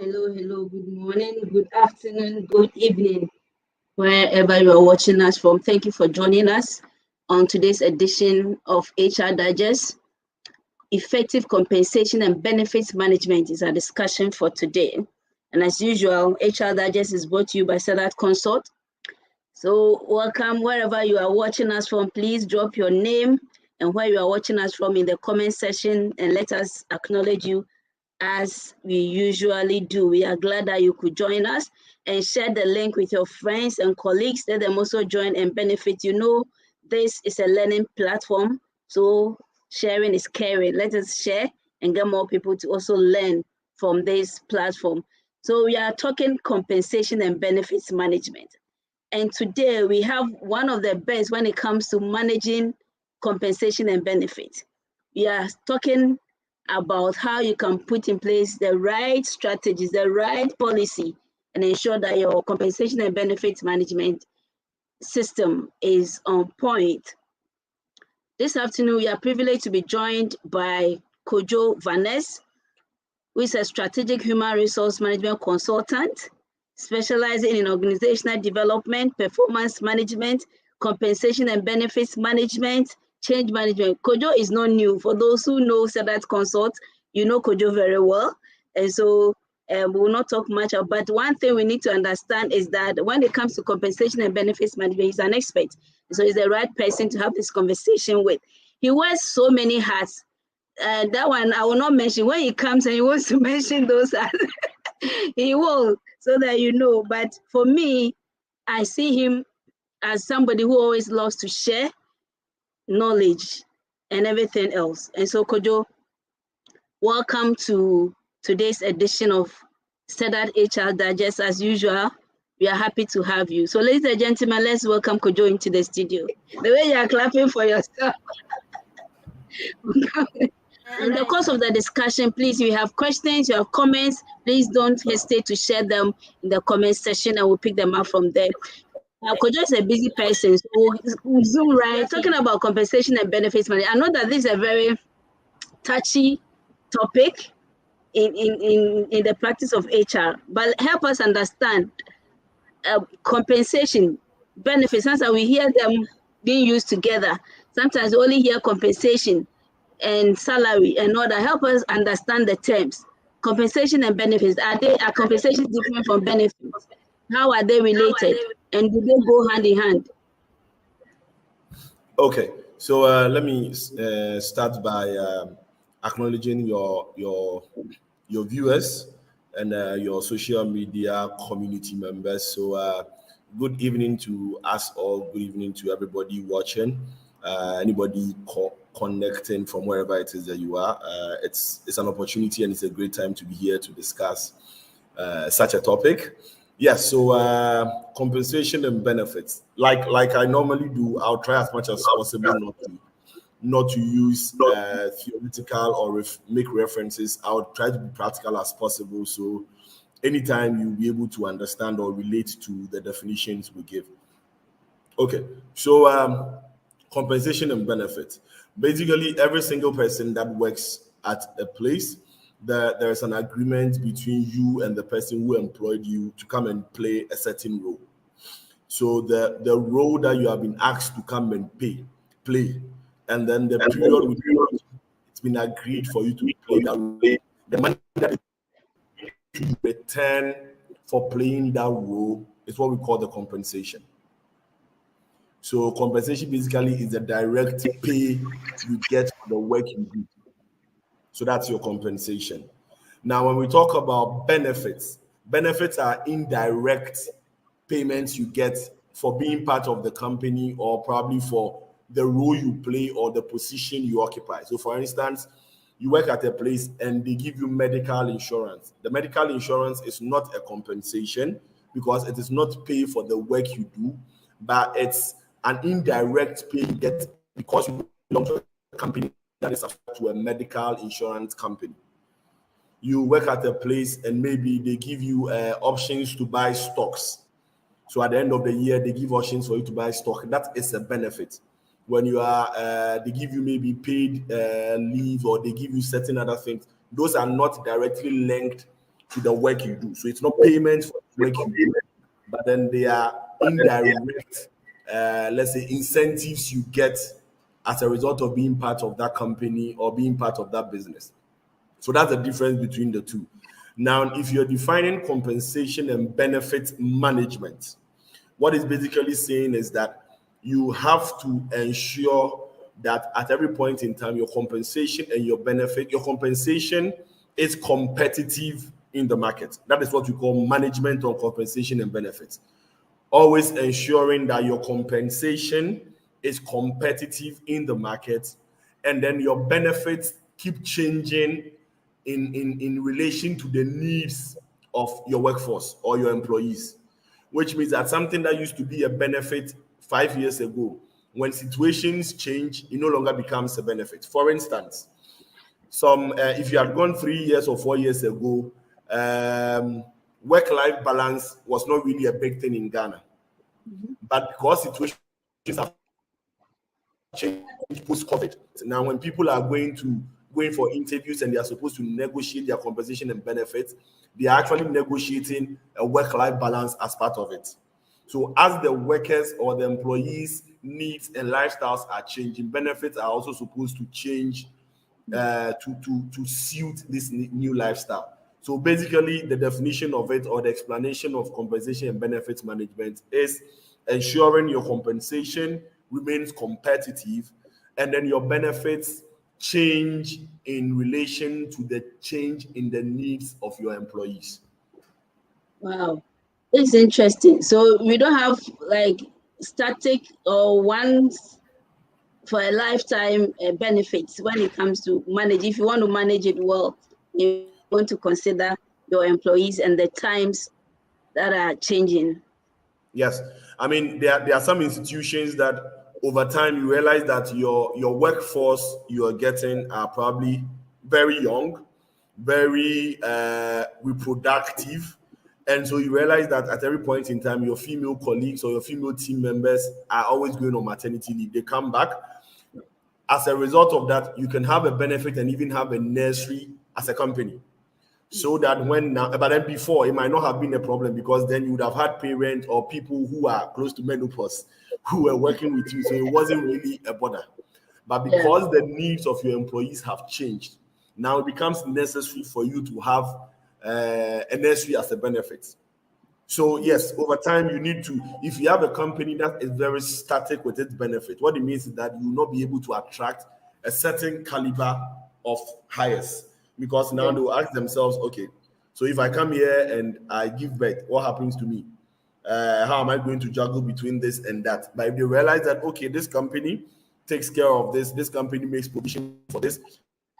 Hello. Good morning, good afternoon, good evening, wherever you are watching us from. Thank you for joining us on today's edition of HR Digest. Effective compensation and benefits management is our discussion for today. And as usual, HR Digest is brought to you by Sadat Consult. So welcome wherever you are watching us from. Please drop your name and where you are watching us from in the comment section and let us acknowledge you as we usually do. We are glad that you could join us and share the link with your friends and colleagues. Let them also join and benefit. You know, this is a learning platform, so sharing is caring. Let us share and get more people to also learn from this platform. So we are talking compensation and benefits management. And today we have one of the best when it comes to managing compensation and benefits. We are talking about how you can put in place the right strategies, the right policy, and ensure that your compensation and benefits management system is on point. This afternoon, we are privileged to be joined by Kojo Vanes, who is a strategic human resource management consultant, specializing in organizational development, performance management, compensation and benefits management, change management. Kojo is not new. For those who know Sadat Consult, you know Kojo very well. And so we will not talk much about, but one thing we need to understand is that when it comes to compensation and benefits management, he's an expert. So he's the right person to have this conversation with. He wears so many hats. That one I will not mention. When he comes and he wants to mention those hats, he will, so that you know. But for me, I see him as somebody who always loves to share knowledge and everything else. And so, Kojo, welcome to today's edition of Sadat HR Digest. As usual, we are happy to have you. So, ladies and gentlemen, let's welcome Kojo into the studio. The way you are clapping for yourself. In the course of the discussion, please, if you have questions, you have comments, please don't hesitate to share them in the comment section and we'll pick them up from there. Kojo is a busy person, so we'll zoom right. Talking about compensation and benefits management. I know that this is a very touchy topic in the practice of HR, but help us understand compensation, benefits. Sometimes we hear them being used together. Sometimes we only hear compensation and salary and all that. Help us understand the terms. Compensation and benefits, are compensation different from benefits? How are they related? And do they go hand in hand? Okay, so let me start by acknowledging your viewers and your social media community members. So good evening to us all. Good evening to everybody watching. Anybody connecting from wherever it is that you are. It's an opportunity and it's a great time to be here to discuss such a topic. Yes, so compensation and benefits. Like I normally do, I'll try as much as possible not to use theoretical or make references. I'll try to be practical as possible. So anytime you'll be able to understand or relate to the definitions we give. Okay, so compensation and benefits. Basically, every single person that works at a place, there's an agreement between you and the person who employed you to come and play a certain role. So the role that you have been asked to come and play, and then the period with it's been agreed for you to play that role. The money that you return for playing that role is what we call the compensation. So compensation basically is the direct pay you get for the work you do. So that's your compensation. Now, when we talk about benefits, benefits are indirect payments you get for being part of the company or probably for the role you play or the position you occupy. So for instance, you work at a place and they give you medical insurance. The medical insurance is not a compensation because it is not pay for the work you do, but it's an indirect pay you get because you belong to a company that is affiliated to a medical insurance company. You work at a place and maybe they give you options to buy stocks. So at the end of the year, they give options for you to buy stock. That is a benefit. When you are, they give you maybe paid leave or they give you certain other things. Those are not directly linked to the work you do. So it's not payment for the work you do, but then they are indirect, let's say, incentives you get as a result of being part of that company or being part of that business. So that's the difference between the two. Now, if you're defining compensation and benefit management, what it's basically saying is that you have to ensure that at every point in time, your compensation and your benefit, your compensation is competitive in the market. That is what we call management on compensation and benefits. Always ensuring that your compensation is competitive in the market, and then your benefits keep changing in relation to the needs of your workforce or your employees, which means that something that used to be a benefit 5 years ago, when situations change, it no longer becomes a benefit. For instance, if you had gone 3 years or 4 years ago, work-life balance was not really a big thing in Ghana. But because situations have changed post-COVID, now when people are going for interviews and they are supposed to negotiate their compensation and benefits, they are actually negotiating a work-life balance as part of it. So as the workers or the employees' needs and lifestyles are changing, benefits are also supposed to change to suit this new lifestyle. So basically, the definition of it or the explanation of compensation and benefits management is ensuring your compensation remains competitive, and then your benefits change in relation to the change in the needs of your employees. Wow, it's interesting. So we don't have like static or ones for a lifetime benefits when it comes to manage. If you want to manage it well, you want to consider your employees and the times that are changing. Yes, I mean there are some institutions that over time you realize that your workforce you are getting are probably very young, very reproductive, and so you realize that at every point in time your female colleagues or your female team members are always going on maternity leave. They come back. As a result of that, you can have a benefit and even have a nursery as a company. So that but then before, it might not have been a problem because then you would have had parents or people who are close to menopause who were working with you. So it wasn't really a bother. But because the needs of your employees have changed, now it becomes necessary for you to have a nursery as a benefit. So yes, over time you need to, if you have a company that is very static with its benefit, what it means is that you will not be able to attract a certain caliber of hires, because now they will ask themselves, okay, so if I come here and I give birth, what happens to me? How am I going to juggle between this and that? But if they realize that, okay, this company takes care of this company makes provision for this,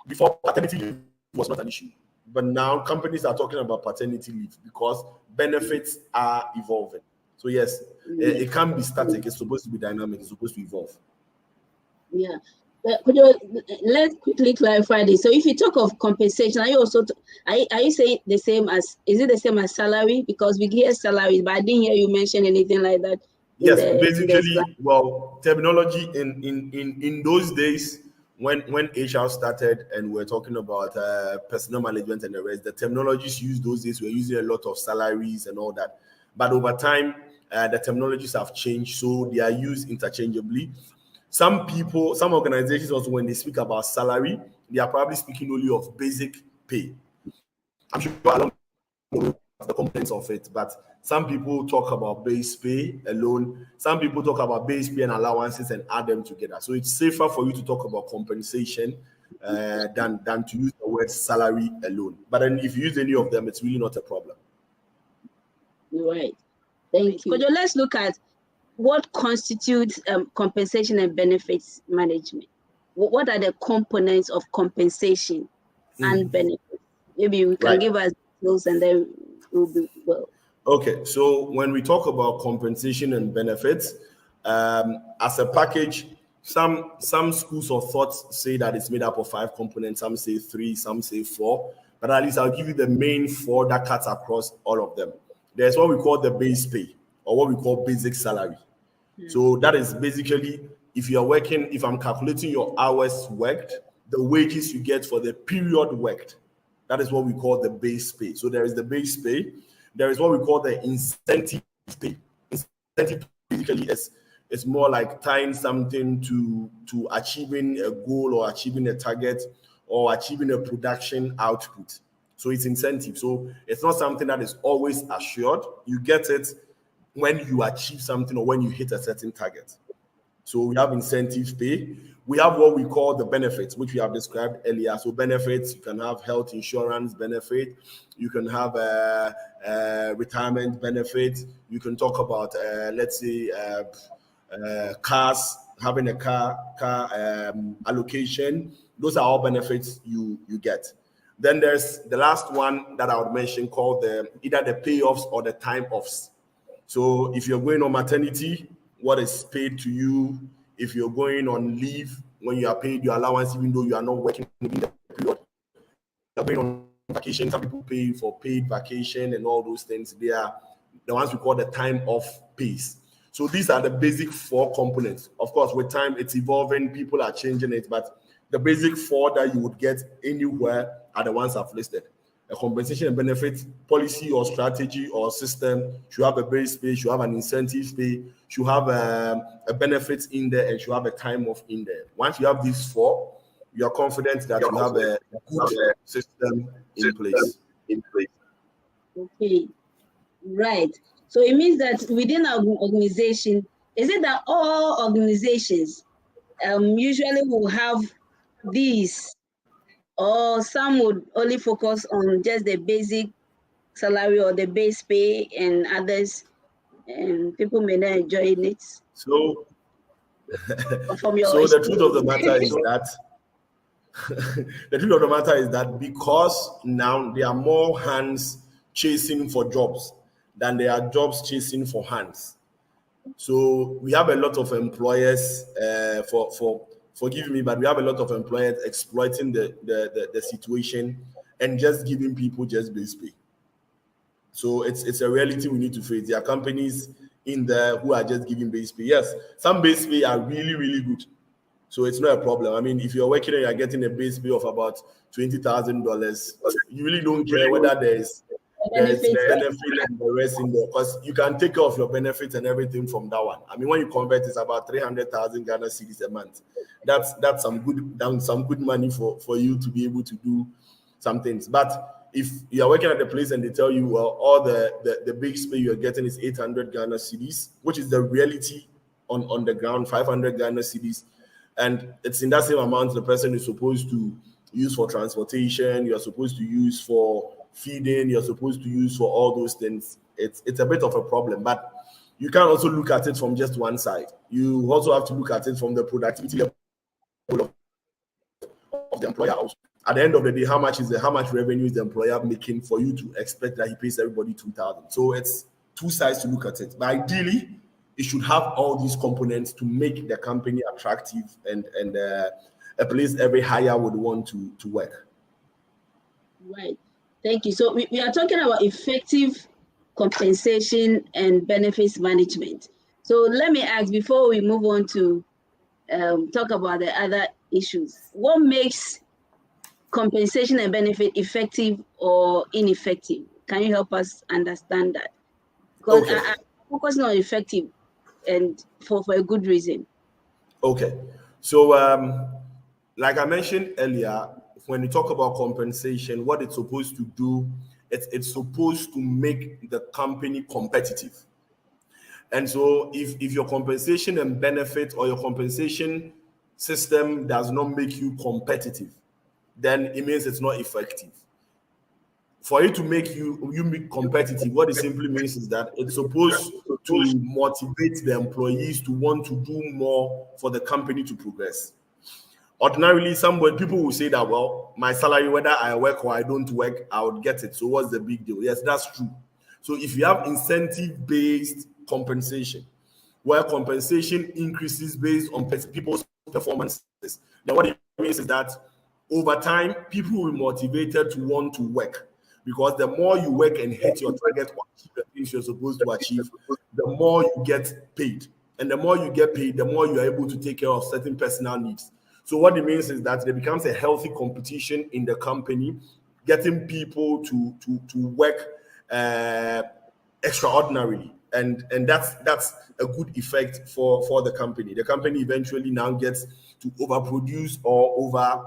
before paternity leave was not an issue. But now companies are talking about paternity leave because benefits are evolving. So yes, it can't be static. It's supposed to be dynamic. It's supposed to evolve. Yeah. Let's quickly clarify this. So if you talk of compensation, are you saying the same as, is it the same as salary? Because we hear salaries, but I didn't hear you mention anything like that. Yes, basically, well, terminology in those days when HR started and we're talking about personnel management and the rest, the terminologies used those days were using a lot of salaries and all that. But over time, the terminologies have changed, so they are used interchangeably. Some people, some organizations also, when they speak about salary, they are probably speaking only of basic pay. I'm sure I don't know the components of it, but some people talk about base pay alone. Some people talk about base pay and allowances and add them together. So it's safer for you to talk about compensation than to use the word salary alone. But then if you use any of them, it's really not a problem. Right. Thank you. Kojo, let's look at what constitutes compensation and benefits management. What are the components of compensation and benefits? Maybe we can give us those and then we'll be well. Okay, so when we talk about compensation and benefits, as a package, some schools of thought say that it's made up of 5 components. Some say 3, some say 4. But at least I'll give you the main 4 that cuts across all of them. There's what we call the base pay, or what we call basic salary. So that is basically, if I'm calculating your hours worked, the wages you get for the period worked. That is what we call the base pay. So there is the base pay. There is what we call the incentive pay. Incentive basically is more like tying something to achieving a goal or achieving a target or achieving a production output. So it's incentive. So it's not something that is always assured. You get it when you achieve something or when you hit a certain target. So we have incentive pay. We have what we call the benefits, which we have described earlier. So benefits, you can have health insurance benefit, you can have retirement benefit. You can talk about, let's say, cars, having a car allocation. Those are all benefits you get. Then there's the last one that I would mention called either the payoffs or the time offs. So if you're going on maternity, what is paid to you? If you're going on leave, when you are paid your allowance, even though you are not working within the period, you're going on vacation. Some people pay for paid vacation and all those things. They are the ones we call the time off pays. So these are the basic four components. Of course, with time, it's evolving. People are changing it, but the basic four that you would get anywhere are the ones I've listed. A compensation and benefit policy or strategy or system should have a base pay, should have an incentive pay, should have a benefit in there, and should have a time off in there. Once you have these four, you are confident that you have a good system in place. Okay, right. So it means that within our organization, is it that all organizations usually will have these, or some would only focus on just the basic salary or the base pay, and others, and people may not enjoy it? So, From your so the truth of the matter is that the truth of the matter is that because now there are more hands chasing for jobs than there are jobs chasing for hands. So we have a lot of employers forgive me, but we have a lot of employers exploiting the situation and just giving people just base pay. So it's a reality we need to face. There are companies in there who are just giving base pay. Yes, some base pay are really, really good. So it's not a problem. I mean, if you're working and you're getting a base pay of about $20,000, you really don't care whether there's benefit and the rest in there, because you can take care of your benefits and everything from that one. I mean, when you convert, it's about 300,000 Ghana cedis a month. That's some good money for you to be able to do some things. But if you're working at the place and they tell you, well, all the big pay you're getting is 800 Ghana cedis, which is the reality on the ground, 500 Ghana cedis, and it's in that same amount the person is supposed to use for transportation, you're supposed to use for feeding, you're supposed to use for all those things. It's a bit of a problem, but you can also look at it from just one side. You also have to look at it from the productivity level of the employer also. At the end of the day, how much revenue is the employer making for you to expect that he pays everybody 2,000? So it's two sides to look at it. But ideally, it should have all these components to make the company attractive and a place every hire would want to work. Right. Thank you. So we are talking about effective compensation and benefits management. So let me ask, before we move on to talk about the other issues, what makes compensation and benefit effective or ineffective? Can you help us understand that? Because okay. I'm focusing on effective and for a good reason. Okay. So like I mentioned earlier, when you talk about compensation, what it's supposed to do, it's supposed to make the company competitive. And so if your compensation and benefit or your compensation system does not make you competitive, then it means it's not effective. For it to make you be competitive, what it simply means is that it's supposed to motivate the employees to want to do more for the company to progress. Ordinarily, people will say that, well, my salary, whether I work or I don't work, I would get it. So what's the big deal? Yes, that's true. So if you have incentive-based compensation, where compensation increases based on people's performances, then what it means is that over time, people will be motivated to want to work. Because the more you work and hit your target or achieve the things you're supposed to achieve, the more you get paid. And the more you get paid, the more you're able to take care of certain personal needs. So what it means is that there becomes a healthy competition in the company. getting people to work extraordinarily, and that's a good effect for the company. The company eventually now gets to overproduce or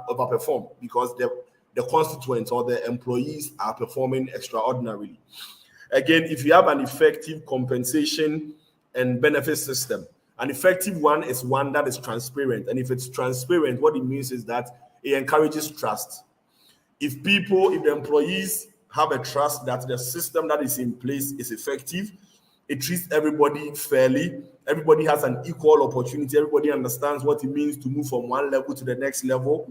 overperform because the constituents or the employees are performing extraordinarily. Again, if you have an effective compensation and benefit system, an effective one is one that is transparent. And if it's transparent, what it means is that it encourages trust. If the employees have a trust that the system that is in place is effective, it treats everybody fairly, everybody has an equal opportunity, everybody understands what it means to move from one level to the next level.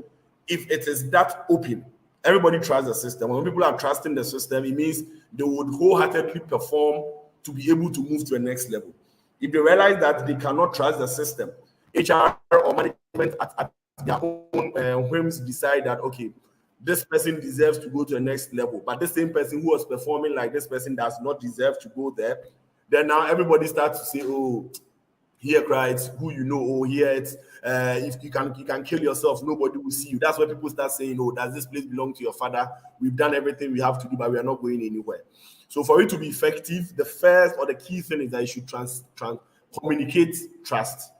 If it is that open, everybody trusts the system. When people are trusting the system, it means they would wholeheartedly perform to be able to move to the next level. If they realize that they cannot trust the system, HR or management at their own whims decide that, okay, this person deserves to go to the next level, but the same person who was performing like this person does not deserve to go there, then now everybody starts to say, oh, here cries who you know, oh, here it's if you can kill yourself, nobody will see you. That's where people start saying, oh, does this place belong to your father? We've done everything we have to do, but we are not going anywhere. So for it to be effective, the first or the key thing is that you should communicate trust.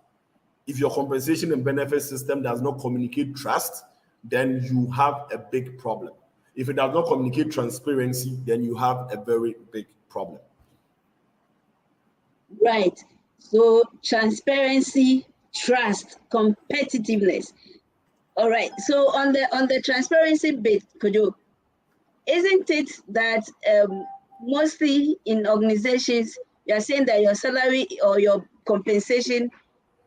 If your compensation and benefit system does not communicate trust, then you have a big problem. If it does not communicate transparency, then you have a very big problem. Right. So transparency, trust, competitiveness. All right. So on the transparency bit, isn't it that mostly in organizations you are saying that your salary or your compensation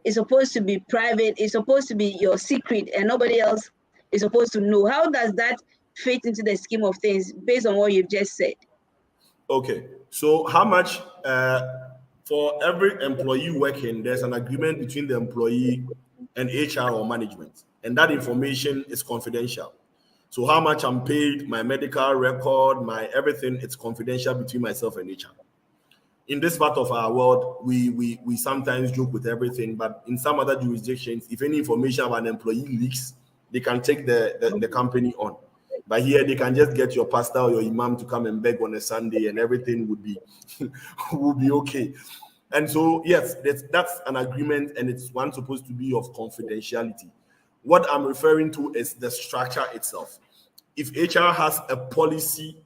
is supposed to be private, it's supposed to be your secret, and nobody else is supposed to know? How does that fit into the scheme of things based on what you've just said? Okay, so how much for every employee working, there's an agreement between the employee and HR or management, and that information is confidential. So how much I'm paid, my medical record, my everything, it's confidential between myself and HR. In this part of our world, we sometimes joke with everything, but in some other jurisdictions, if any information of an employee leaks, they can take the company on. But here, they can just get your pastor or your imam to come and beg on a Sunday, and everything would be would be okay. And so, yes, that's an agreement, and it's one supposed to be of confidentiality. What I'm referring to is the structure itself. If HR has a policy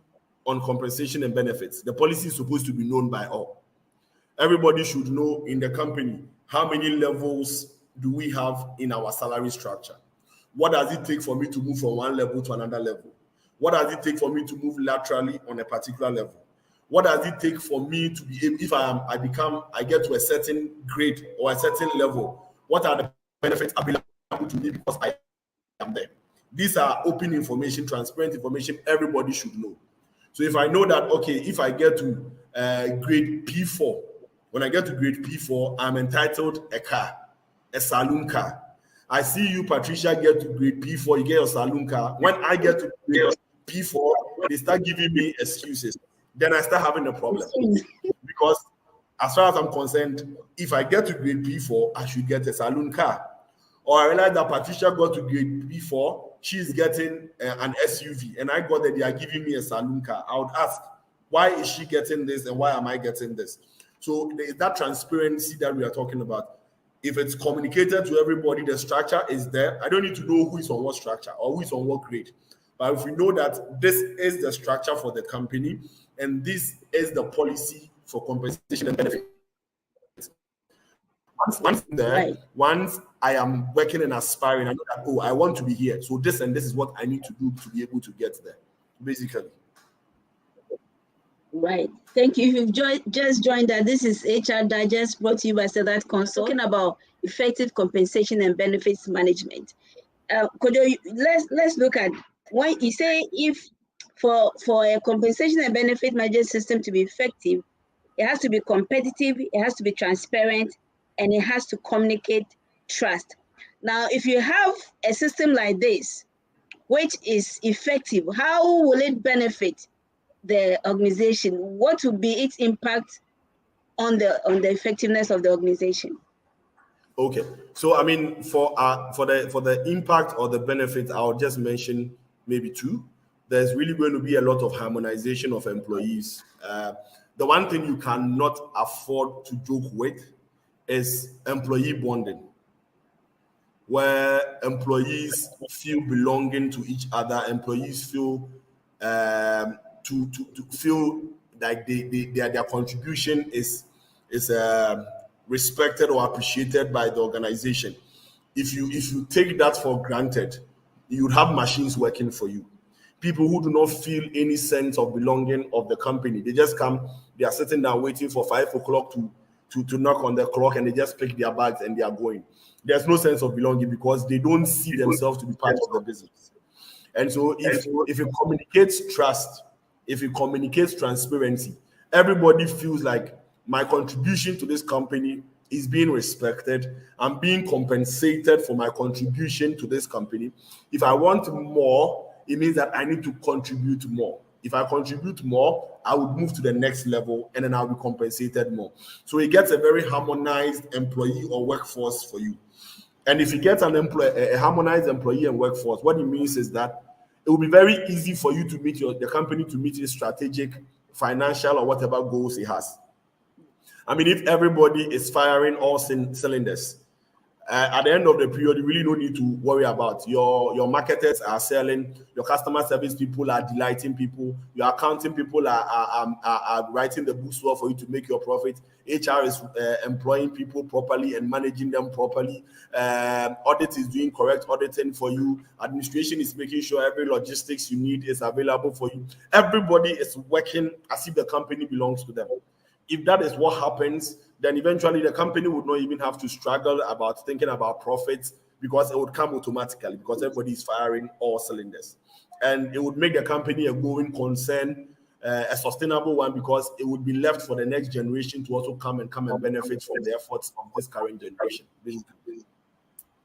on compensation and benefits, the policy is supposed to be known by all. Everybody should know in the company how many levels do we have in our salary structure. What does it take for me to move from one level to another level? What does it take for me to move laterally on a particular level? What does it take for me to be able, if I get to a certain grade or a certain level, what are the benefits available to me because I am there? These are open information, transparent information everybody should know. So if I know that, okay, if I get to grade P4, when I get to grade P4, I'm entitled a car, a saloon car. I see you, Patricia, get to grade P4, you get your saloon car. When I get to grade P4, they start giving me excuses. Then I start having a problem. Because as far as I'm concerned, if I get to grade P4, I should get a saloon car. Or I realize that Patricia got to grade P4, she's getting an SUV, and I got that they are giving me a saloon car. I would ask, why is she getting this and why am I getting this? So there is that transparency that we are talking about. If it's communicated to everybody, the structure is there. I don't need to know who is on what structure or who is on what grade. But if we know that this is the structure for the company and this is the policy for compensation and benefits, once there, right, once I am working and aspiring, I know that, oh, I want to be here. So this and this is what I need to do to be able to get there, basically. Right. Thank you. If you've just joined us, this is HR Digest brought to you by Sadat Consult, talking about effective compensation and benefits management. Kojo, let's look at when you say if for a compensation and benefit management system to be effective, it has to be competitive, it has to be transparent, and it has to communicate trust. Now, if you have a system like this, which is effective, how will it benefit the organization? What will be its impact on the effectiveness of the organization? Okay, so I mean, for the impact or the benefit, I'll just mention maybe two. there's really going to be a lot of harmonization of employees. The one thing you cannot afford to joke with is employee bonding, where employees feel belonging to each other, employees feel to feel like their contribution is respected or appreciated by the organization. If you take that for granted, you would have machines working for you. People who do not feel any sense of belonging of the company, they just come, they are sitting down waiting for 5 o'clock to knock on the clock, and they just pick their bags and they are going. There's no sense of belonging because they don't see themselves to be part of the business. And so if it communicates trust, if it communicates transparency, everybody feels like my contribution to this company is being respected. I'm being compensated for my contribution to this company. If I want more, it means that I need to contribute more. If I contribute more, I would move to the next level and then I'll be compensated more. So it gets a very harmonized employee or workforce for you. And if you get a harmonized employee and workforce, what it means is that it will be very easy for you to meet the company to meet its strategic, financial, or whatever goals it has. I mean, if everybody is firing all cylinders, at the end of the period, you really don't need to worry about your marketers are selling, your customer service people are delighting people, your accounting people are writing the books well for you to make your profit. HR is employing people properly and managing them properly. Audit is doing correct auditing for you. Administration is making sure every logistics you need is available for you. Everybody is working as if the company belongs to them. If that is what happens, then eventually the company would not even have to struggle about thinking about profits because it would come automatically because everybody is firing all cylinders. And it would make the company a going concern, a sustainable one, because it would be left for the next generation to also come and benefit from the efforts of this current generation.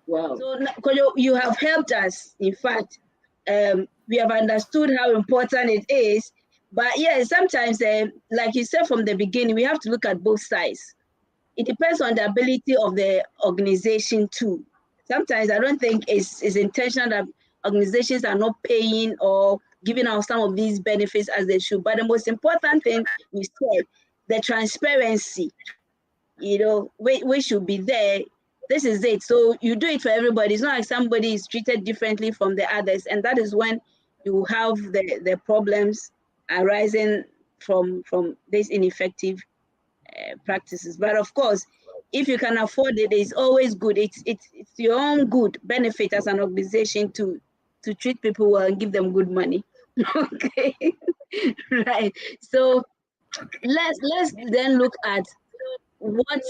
Wow. So, Kojo, you have helped us. In fact, we have understood how important it is. But yeah, sometimes, like you said from the beginning, we have to look at both sides. It depends on the ability of the organization too. Sometimes I don't think it's intentional that organizations are not paying or giving out some of these benefits as they should. But the most important thing we said, the transparency, we should be there. This is it. So you do it for everybody. It's not like somebody is treated differently from the others. And that is when you have the problems arising from these ineffective practices. But of course, if you can afford it, it's always good. It's your own good benefit as an organization to treat people well and give them good money. Okay, right. So let's then look at what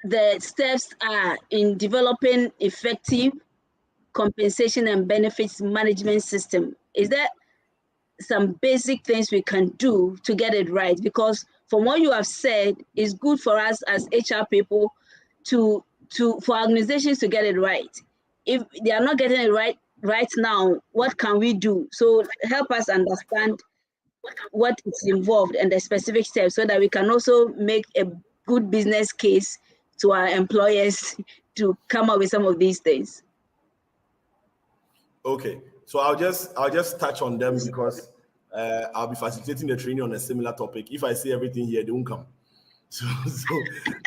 the steps are in developing effective compensation and benefits management system. Is there some basic things we can do to get it right? Because from what you have said, it's good for us as HR people for organizations to get it right. If they are not getting it right now, what can we do? So help us understand what is involved and the specific steps so that we can also make a good business case to our employers to come up with some of these things. Okay, so I'll just touch on them because I'll be facilitating the training on a similar topic. If I say everything here, they won't come. So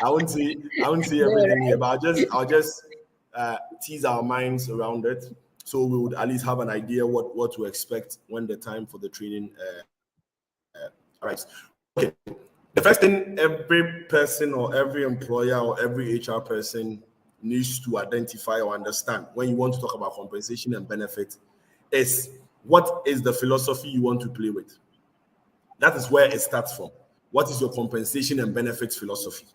I won't say everything here, but I'll just tease our minds around it, so we would at least have an idea what to expect when the time for the training arrives. Okay, the first thing every person or every employer or every HR person needs to identify or understand when you want to talk about compensation and benefits is what is the philosophy you want to play with. That is where it starts from. What is your compensation and benefits philosophy?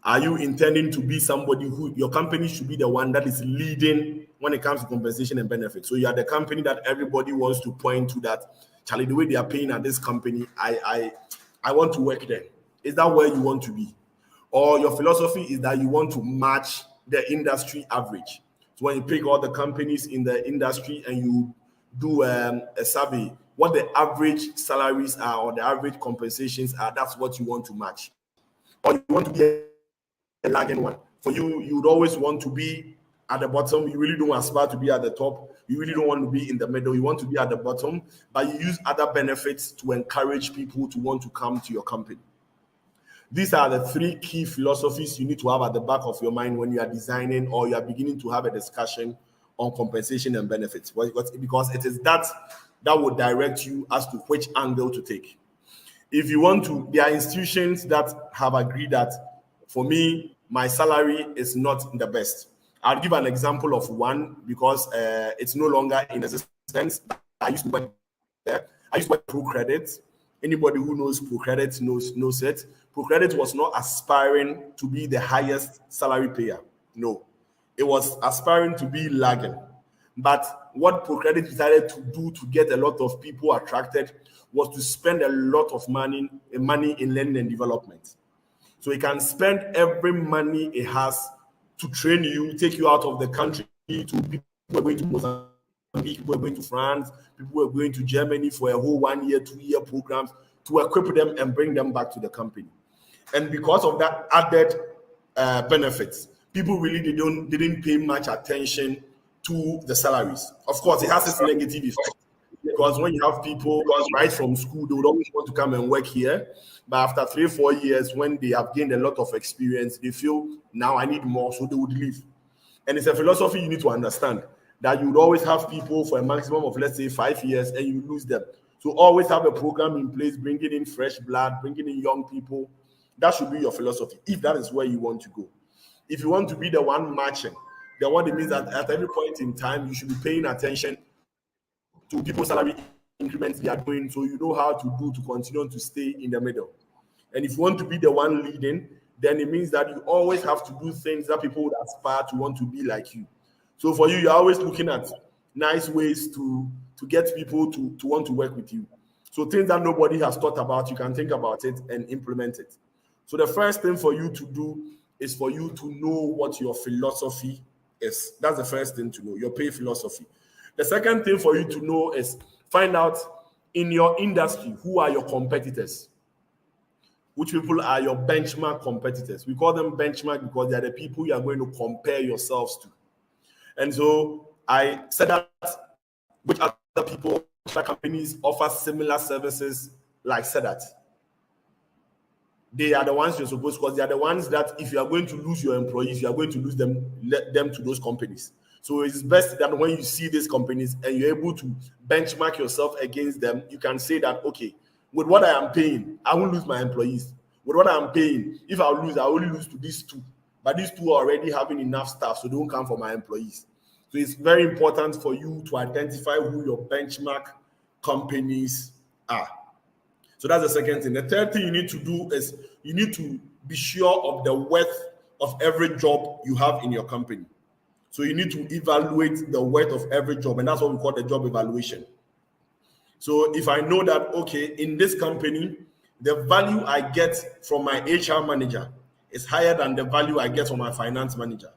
Are you intending to be somebody who your company should be the one that is leading when it comes to compensation and benefits? So you are the company that everybody wants to point to, that Charlie, the way they are paying at this company, I want to work there. Is that where you want to be? Or your philosophy is that you want to match the industry average. So when you pick all the companies in the industry and you do a survey, what the average salaries are or the average compensations are, that's what you want to match. Or you want to be a lagging one. For you, you would always want to be at the bottom. You really don't aspire to be at the top. You really don't want to be in the middle. You want to be at the bottom, but you use other benefits to encourage people to want to come to your company. These are the three key philosophies you need to have at the back of your mind when you are designing or you are beginning to have a discussion on compensation and benefits. Because it is that will direct you as to which angle to take. If you want to, there are institutions that have agreed that for me, my salary is not the best. I'll give an example of one because it's no longer in existence. I used to work there. I used to work Pro Credit. Anybody who knows Pro Credit knows it. Pro Credit was not aspiring to be the highest salary payer. No, it was aspiring to be lagging. But what Pro Credit decided to do to get a lot of people attracted was to spend a lot of money in learning and development. So it can spend every money it has to train you, take you out of the country. To people who are going to Mozambique, people who are going to France, people who are going to Germany for a whole 1 year, 2 year programs to equip them and bring them back to the company. And because of that added benefits, people really didn't pay much attention to the salaries. Of course, it has its negative effect because when you have people right from school, they would always want to come and work here. But after 3-4 years, when they have gained a lot of experience, they feel now I need more, so they would leave. And it's a philosophy you need to understand that you would always have people for a maximum of, let's say, 5 years, and you lose them. So always have a program in place, bringing in fresh blood, bringing in young people. That should be your philosophy, if that is where you want to go. If you want to be the one matching, then what it means that at every point in time, you should be paying attention to people's salary increments they are doing, so you know how to do to continue to stay in the middle. And if you want to be the one leading, then it means that you always have to do things that people would aspire to want to be like you. So for you, you're always looking at nice ways to get people to want to work with you. So things that nobody has thought about, you can think about it and implement it. So the first thing for you to do is for you to know what your philosophy is. That's the first thing to know, your pay philosophy. The second thing for you to know is find out in your industry, who are your competitors? Which people are your benchmark competitors? We call them benchmark because they are the people you are going to compare yourselves to. And so I said that which other people, other companies offer similar services like Sedat. They are the ones you're supposed to, because they are the ones that if you are going to lose your employees, you are going to lose them to those companies. So it's best that when you see these companies and you're able to benchmark yourself against them, you can say that, okay, with what I am paying, I won't lose my employees. With what I'm paying, if I lose, I only lose to these two. But these two are already having enough staff, so they won't come for my employees. So it's very important for you to identify who your benchmark companies are. So that's the second thing. The third thing you need to do is you need to be sure of the worth of every job you have in your company. So you need to evaluate the worth of every job, and that's what we call the job evaluation. So if I know that, okay, in this company, the value I get from my HR manager is higher than the value I get from my finance manager.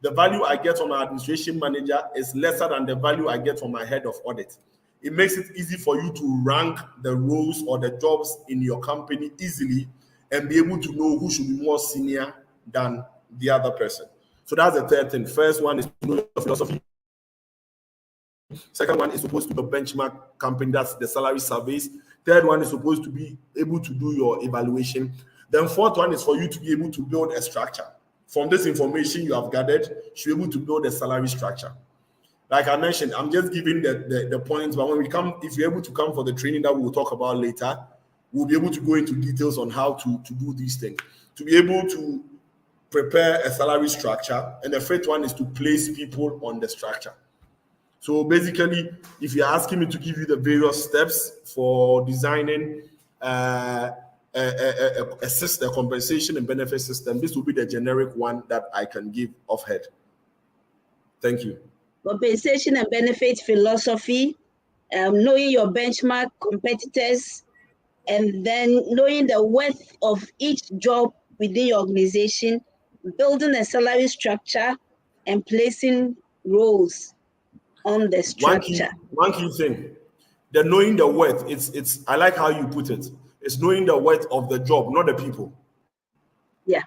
The value I get from my administration manager is lesser than the value I get from my head of audit. It makes it easy for you to rank the roles or the jobs in your company easily and be able to know who should be more senior than the other person. So that's the third thing. First one is to know your philosophy. Second one is supposed to be a benchmark company, that's the salary surveys. Third one is supposed to be able to do your evaluation. Then fourth one is for you to be able to build a structure. From this information you have gathered, you should be able to build a salary structure. Like I mentioned, I'm just giving the points, but when we come, if you're able to come for the training that we'll talk about later, we'll be able to go into details on how to do these things. To be able to prepare a salary structure, and the fifth one is to place people on the structure. So basically, if you're asking me to give you the various steps for designing a compensation and benefit system, this will be the generic one that I can give off head. Thank you. Compensation and benefit philosophy, knowing your benchmark competitors, and then knowing the worth of each job within your organization, building a salary structure, and placing roles on the structure. One key thing, the knowing the worth, it's I like how you put it. It's knowing the worth of the job, not the people. Yeah.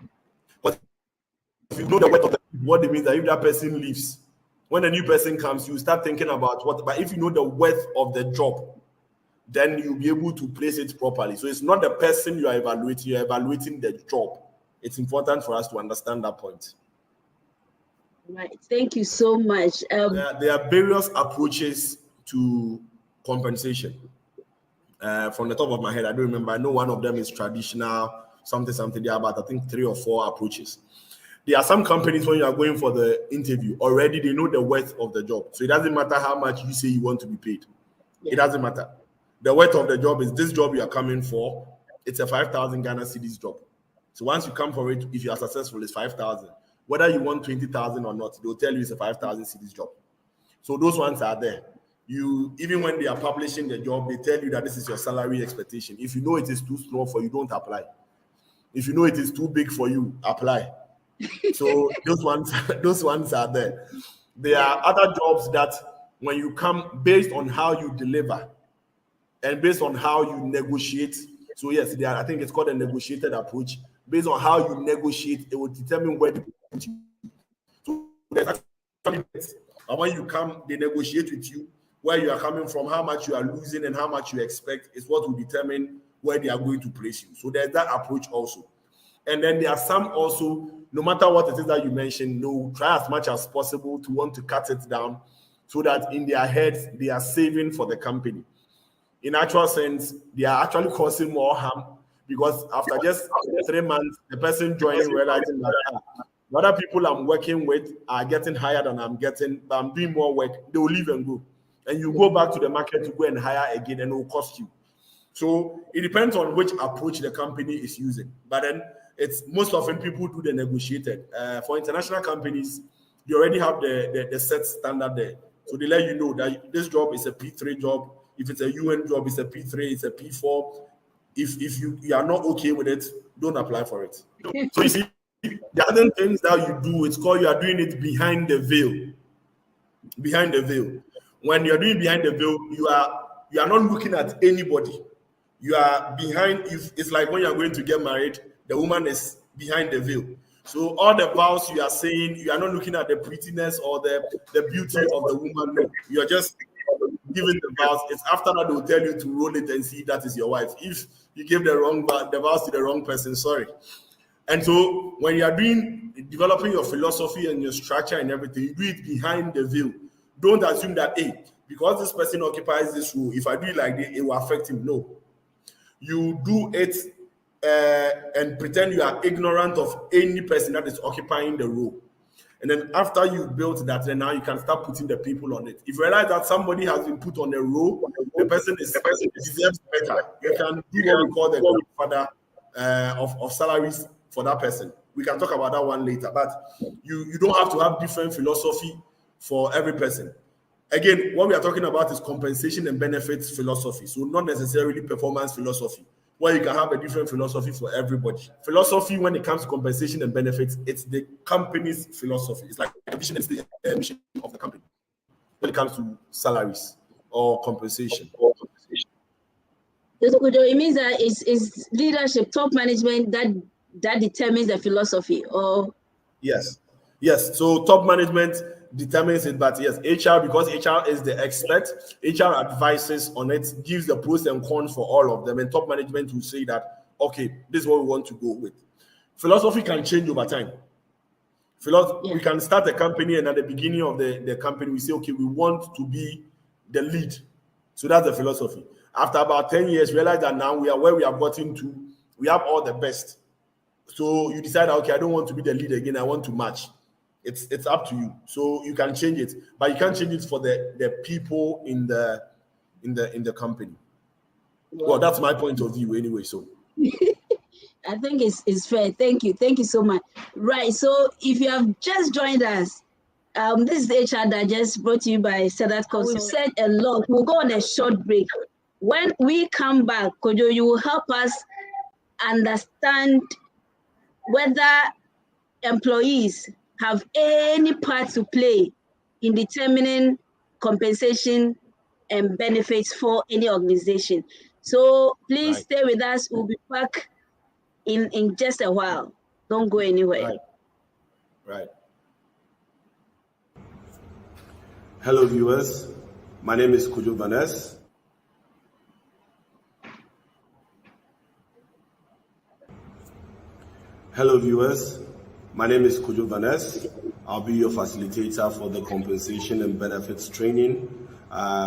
But if you know the worth of the people, what it means that if that person leaves, when a new person comes, you start thinking about what. But if you know the worth of the job, then you'll be able to place it properly. So it's not the person you are evaluating; you're evaluating the job. It's important for us to understand that point. Right. Thank you so much. There are various approaches to compensation. From the top of my head, I don't remember. I know one of them is traditional, something. There are about, I think, 3 or 4 approaches. There are some companies, when you are going for the interview, already they know the worth of the job. So it doesn't matter how much you say you want to be paid. Yeah. It doesn't matter. The worth of the job is this job you are coming for. It's a 5,000 Ghana cedis job. So once you come for it, if you are successful, it's 5,000. Whether you want 20,000 or not, they'll tell you it's a 5,000 cedis job. So those ones are there. You, even when they are publishing the job, they tell you that this is your salary expectation. If you know it is too small for you, don't apply. If you know it is too big for you, apply. So those ones are there. There are other jobs that when you come, based on how you deliver and based on how you negotiate. So yes, there are, I think it's called a negotiated approach. Based on how you negotiate, it will determine where to put you. So there's actually, and when you come, they negotiate with you where you are coming from, how much you are losing, and how much you expect is what will determine where they are going to place you. So there's that approach also. And then there are some also, no matter what it is that you mentioned, try as much as possible to want to cut it down so that in their heads, they are saving for the company. In actual sense, they are actually causing more harm because after just 3 months, the person joining realizing that the other people I'm working with are getting higher than I'm getting, but I'm doing more work, they will leave and go. And you go back to the market to go and hire again, and it will cost you. So it depends on which approach the company is using. But then it's most often people do the negotiated. For international companies, they already have the set standard there. So they let you know that this job is a P3 job. If it's a UN job, it's a P3, it's a P4. If you are not okay with it, don't apply for it. So you see, the other things that you do, it's called you are doing it behind the veil. Behind the veil. When you're doing behind the veil, you are not looking at anybody. You are behind. If it's like when you're going to get married, the woman is behind the veil. So all the vows you are saying, you are not looking at the prettiness or the beauty of the woman. No, you're just giving the vows. It's after that they'll tell you to roll it and see that is your wife. If you give the vows to the wrong person, sorry. And so when you are developing your philosophy and your structure and everything, you do it behind the veil. Don't assume that, hey, because this person occupies this role, if I do it like this, it will affect him. No. You do it and pretend you are ignorant of any person that is occupying the role. And then after you built that, then now you can start putting the people on it. If you realize that somebody has been put on a role, the person deserves better. You can do what we call the grandfather of salaries for that person. We can talk about that one later. But you don't have to have different philosophy for every person. Again, what we are talking about is compensation and benefits philosophy. So not necessarily performance philosophy, where you can have a different philosophy for everybody. Philosophy, when it comes to compensation and benefits, it's the company's philosophy. It's like the vision and the mission of the company when it comes to salaries or compensation. It means that it's leadership, top management that determines the philosophy, or yes. So top management determines it, but yes, HR, because HR is the expert, HR advises on it, gives the pros and cons for all of them, and top management will say that, okay, this is what we want to go with. Philosophy can change over time. We can start a company, and at the beginning of the company, we say, okay, we want to be the lead. So that's the philosophy. After about 10 years, realize that now we are where we have gotten to, we have all the best. So you decide, okay, I don't want to be the lead again, I want to match. It's up to you. So you can change it, but you can't change it for the people in the company. Well, that's my point of view anyway. So I think it's fair. Thank you so much. Right. So if you have just joined us, this is HR Digest brought to you by Sadat Council. We've said a lot. We'll go on a short break. When we come back, Kojo, you will help us understand whether employees have any part to play in determining compensation and benefits for any organization. So please stay with us. We'll be back in just a while. Don't go anywhere. Right. Hello, viewers. My name is Kojo Vanes. Hello, viewers. My name is Kojo Vanes. I'll be your facilitator for the compensation and benefits training,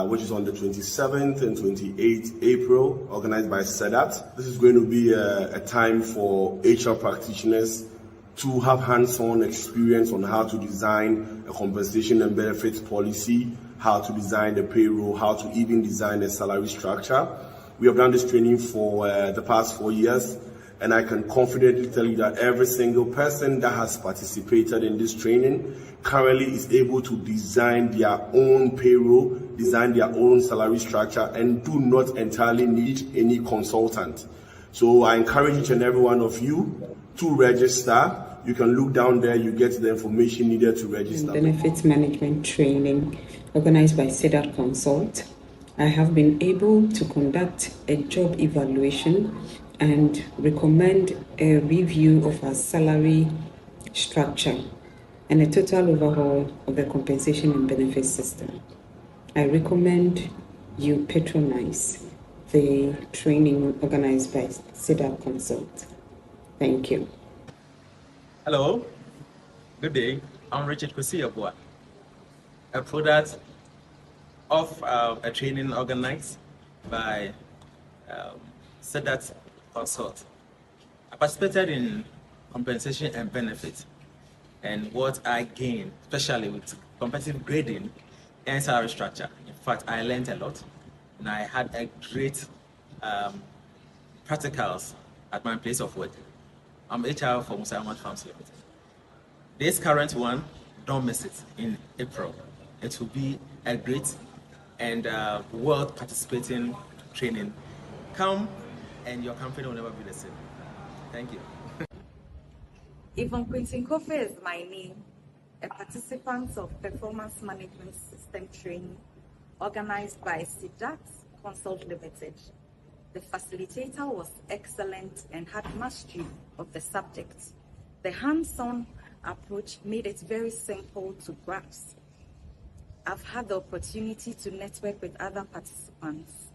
which is on the 27th and 28th April, organized by SEDAT. This is going to be a time for HR practitioners to have hands-on experience on how to design a compensation and benefits policy, how to design the payroll, how to even design a salary structure. We have done this training for the past 4 years, and I can confidently tell you that every single person that has participated in this training currently is able to design their own payroll, design their own salary structure, and do not entirely need any consultant. So I encourage each and every one of you to register. You can look down there, you get the information needed to register. Benefits management training organized by SEDAT Consult. I have been able to conduct a job evaluation and recommend a review of our salary structure and a total overhaul of the compensation and benefits system. I recommend you patronize the training organized by SEDAT Consult. Thank you. Hello, good day. I'm Richard Kosiyabua, a product of a training organized by SEDAT Consult. I participated in compensation and benefits, and what I gained, especially with competitive grading and salary structure. In fact, I learned a lot, and I had a great practicals at my place of work. I'm HR for Musa Ahmad Farms Limited. This current one, don't miss it in April. It will be a great and world participating training. Come and your company will never be the same. Thank you. Yvonne Quintin Kofe is my name, a participant of Performance Management System training organized by SEDAT Consult Limited. The facilitator was excellent and had mastery of the subject. The hands-on approach made it very simple to grasp. I've had the opportunity to network with other participants.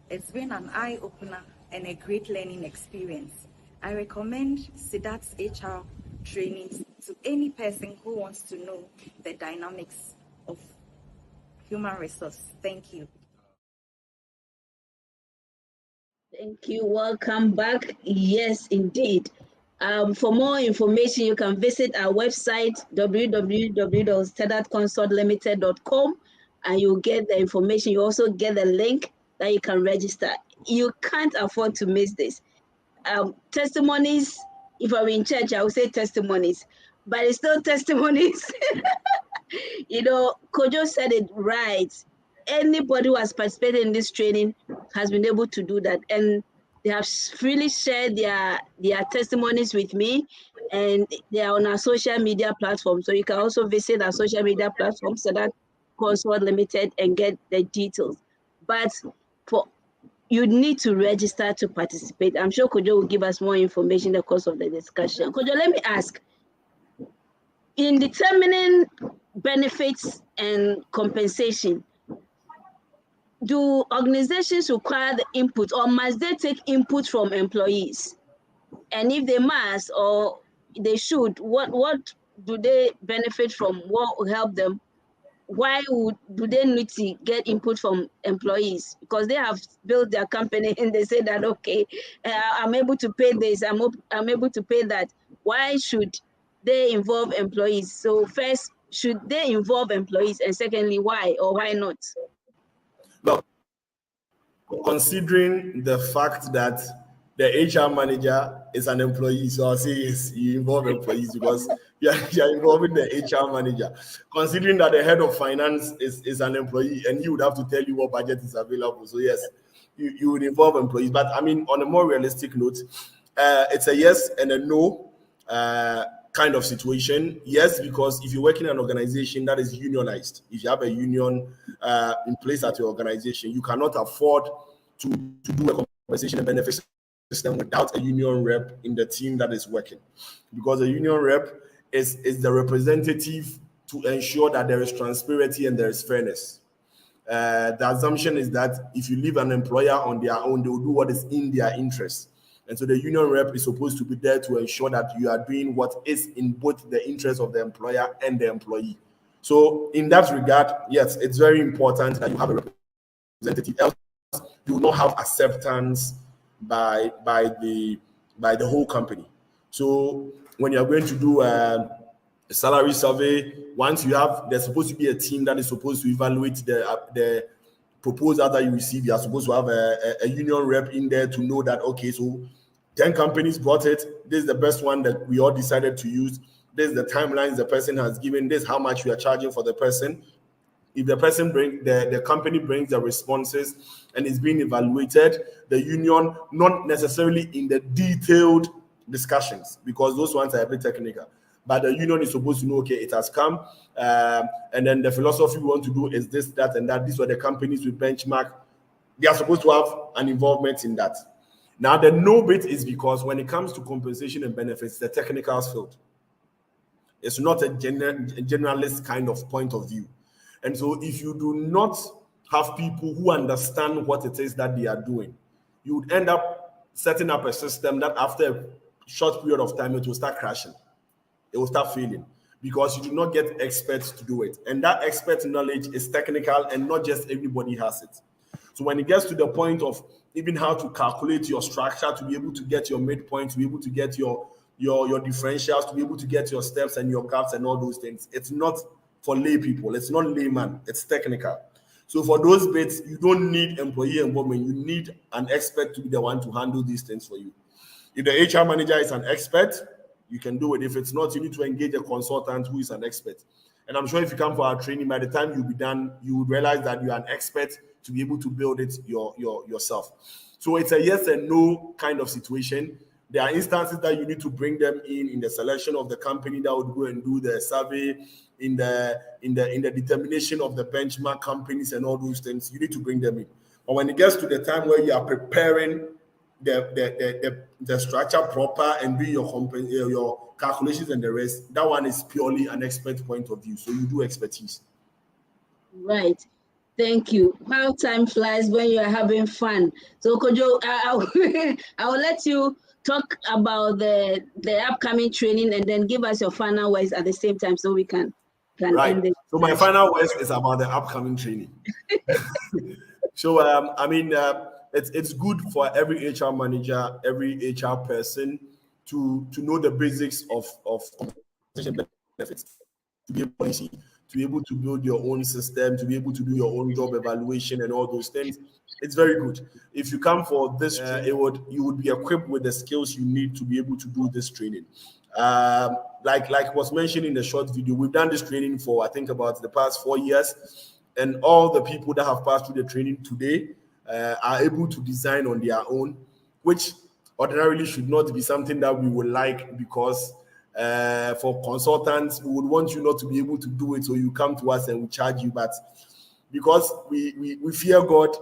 It's been an eye-opener and a great learning experience. I recommend SEDAT's HR trainings to any person who wants to know the dynamics of human resource. Thank you. Thank you. Welcome back. Yes, indeed. For more information, you can visit our website, www.sedatconsultlimited.com, and you'll get the information. You also get the link that you can register. You can't afford to miss this. Testimonies, if I were in church, I would say testimonies, but it's still testimonies. You know, Kojo said it right. Anybody who has participated in this training has been able to do that, and they have freely shared their testimonies with me, and they are on our social media platform. So you can also visit our social media platform, SEDAT Consult Limited, and get the details. But you need to register to participate. I'm sure Kojo will give us more information in the course of the discussion. Kojo, let me ask, in determining benefits and compensation, do organizations require the input, or must they take input from employees? And if they must or they should, what do they benefit from? What will help them? Why do they need to get input from employees? Because they have built their company and they say that, okay, I'm able to pay this, I'm able to pay that. Why should they involve employees? So first, should they involve employees? And secondly, why or why not? Well, considering the fact that the HR manager is an employee, so I'll say yes, you involve employees because you're involving the HR manager. Considering that the head of finance is an employee and he would have to tell you what budget is available. So yes, you would involve employees. But I mean, on a more realistic note, it's a yes and a no kind of situation. Yes, because if you work in an organization that is unionized, if you have a union in place at your organization, you cannot afford to do a compensation and benefits system without a union rep in the team that is working, because a union rep is the representative to ensure that there is transparency and there is fairness. The assumption is that if you leave an employer on their own, they will do what is in their interest. And so the union rep is supposed to be there to ensure that you are doing what is in both the interest of the employer and the employee. So in that regard, yes, it's very important that you have a representative. Else, you will not have acceptance by the whole company. So when you're going to do a salary survey, once you have, there's supposed to be a team that is supposed to evaluate the proposal that you receive. You are supposed to have a union rep in there to know that, okay, so 10 companies bought it. This is the best one that we all decided to use. This is the timelines the person has given. This is how much we are charging for the person. If the person the company brings the responses and is being evaluated, the union, not necessarily in the detailed discussions, because those ones are a bit technical, but the union is supposed to know, okay, it has come, and then the philosophy we want to do is this, that, and that. These are the companies we benchmark. They are supposed to have an involvement in that. Now, the no bit is because when it comes to compensation and benefits, the technicals field. It's not a generalist kind of point of view. And so if you do not have people who understand what it is that they are doing, you would end up setting up a system that after a short period of time, it will start crashing. It will start failing because you do not get experts to do it. And that expert knowledge is technical and not just everybody has it. So when it gets to the point of even how to calculate your structure, to be able to get your midpoint, to be able to get your differentials, to be able to get your steps and your gaps and all those things, it's not for lay people. It's not layman. It's technical. So for those bits, you don't need employee involvement. You need an expert to be the one to handle these things for you. If the HR manager is an expert, you can do it. If it's not, you need to engage a consultant who is an expert. And I'm sure if you come for our training, by the time you'll be done, you would realize that you're an expert to be able to build it yourself. So it's a yes and no kind of situation. There are instances that you need to bring them in the selection of the company that would go and do the survey, in the determination of the benchmark companies and all those things. You need to bring them in. But when it gets to the time where you are preparing the structure proper and doing your calculations and the rest, that one is purely an expert point of view. So you do expertise. Right. Thank you. How time flies when you are having fun. So Kojo, I will let you talk about the upcoming training and then give us your final words at the same time so we can right. end it. So my final words is about the upcoming training. So it's good for every HR manager, every HR person to know the basics of compensation benefits, to be able to build your own system, to be able to do your own job evaluation and all those things. It's very good. If you come for this, you would be equipped with the skills you need to be able to do this training. Like was mentioned in the short video, we've done this training for I think about the past 4 years, and all the people that have passed through the training today are able to design on their own, which ordinarily should not be something that we would like, because for consultants, we would want you not to be able to do it, so you come to us and we charge you. But because we fear God,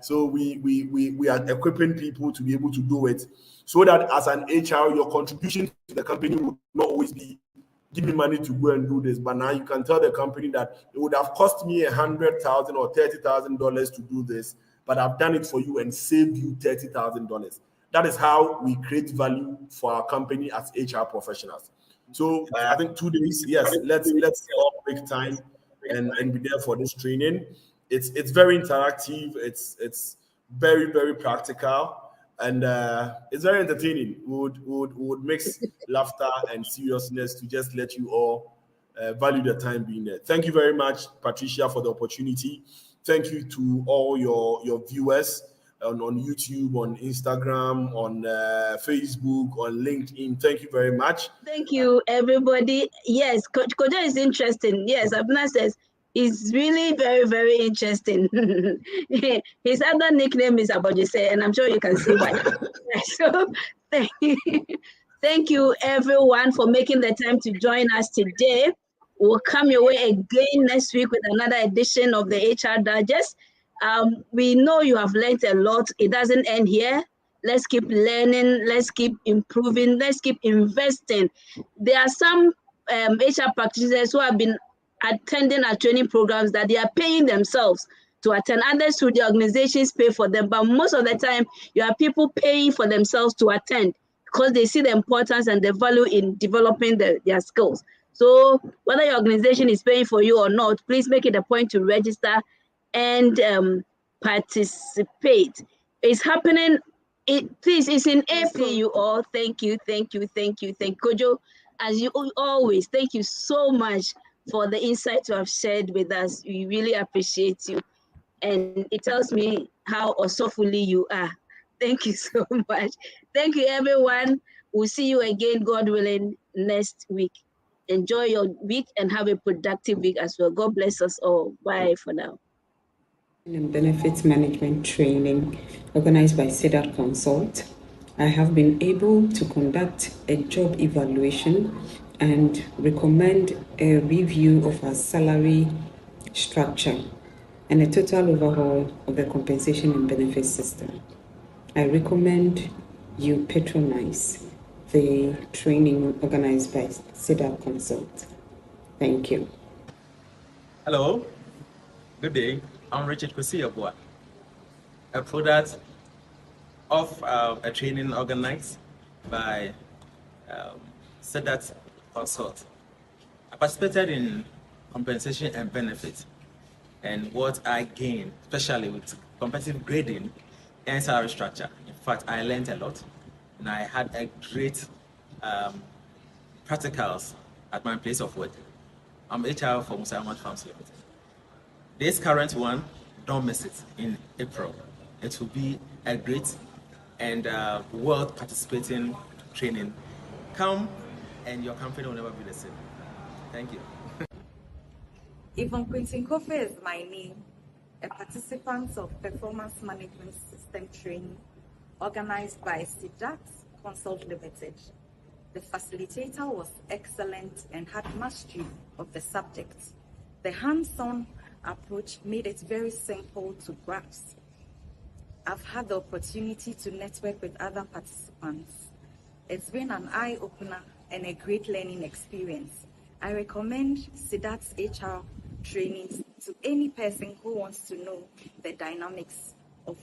so we are equipping people to be able to do it, so that as an HR, your contribution to the company would not always be, give me money to go and do this. But now you can tell the company that it would have cost me $100,000 or $30,000 to do this, but I've done it for you and saved you $30,000. That is how we create value for our company as HR professionals. So I think 2 days, yes, let's all make time and be there for this training. It's very interactive. It's very, very practical, and it's very entertaining. We would mix laughter and seriousness to just let you all value the time being there. Thank you very much, Patricia, for the opportunity. Thank you to all your viewers on YouTube, on Instagram, on Facebook, on LinkedIn. Thank you very much. Thank you, everybody. Yes, Kojo is interesting. Yes, Abna says he's really very, very interesting. His other nickname is Abojise, and I'm sure you can see why. So thank you, everyone, for making the time to join us today. We'll come your way again next week with another edition of the HR Digest. We know you have learned a lot. It doesn't end here. Let's keep learning. Let's keep improving. Let's keep investing. There are some HR practitioners who have been attending our training programs that they are paying themselves to attend. Others through the organizations pay for them, but most of the time you have people paying for themselves to attend because they see the importance and the value in developing their skills. So whether your organization is paying for you or not, please make it a point to register and participate. It's happening. Please, it's in April. See you all. Thank you. Kojo, as you always, thank you so much for the insight you have shared with us. We really appreciate you. And it tells me how soulfully you are. Thank you so much. Thank you, everyone. We'll see you again, God willing, next week. Enjoy your week and have a productive week as well. God bless us all. Bye for now. And benefits management training organized by Cedar Consult. I have been able to conduct a job evaluation and recommend a review of our salary structure and a total overhaul of the compensation and benefits system. I recommend you patronize the training organized by Cedar Consult. Thank you. Hello, good day. I'm Richard Kosiabua, a product of a training organized by Sedat Consult. I participated in compensation and benefits, and what I gained, especially with competitive grading and salary structure. In fact, I learned a lot, and I had a great practicals at my place of work. I'm HR for Musayaman Farms Limited. This current one, don't miss it in April. It will be a great and world participating training. Come and your company will never be the same. Thank you. Yvonne Quintin Kofe is my name, a participant of Performance Management System training organized by Sidat Consult Limited. The facilitator was excellent and had mastery of the subject. The hands-on approach made it very simple to grasp. I've had the opportunity to network with other participants. It's been an eye-opener and a great learning experience. I recommend Sidat's HR trainings to any person who wants to know the dynamics of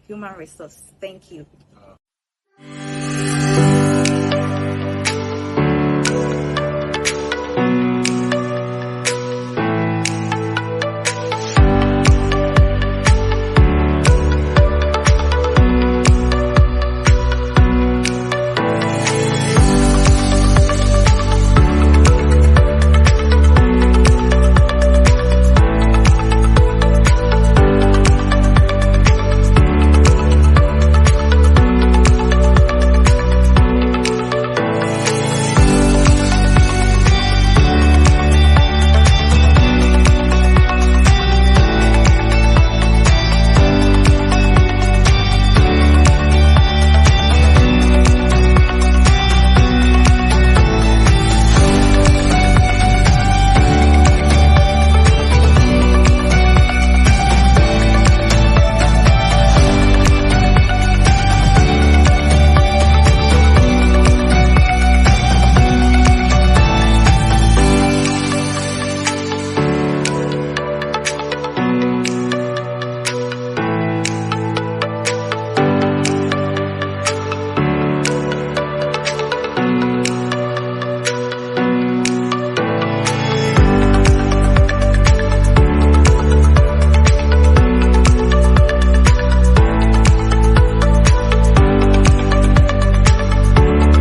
human resource. Thank you.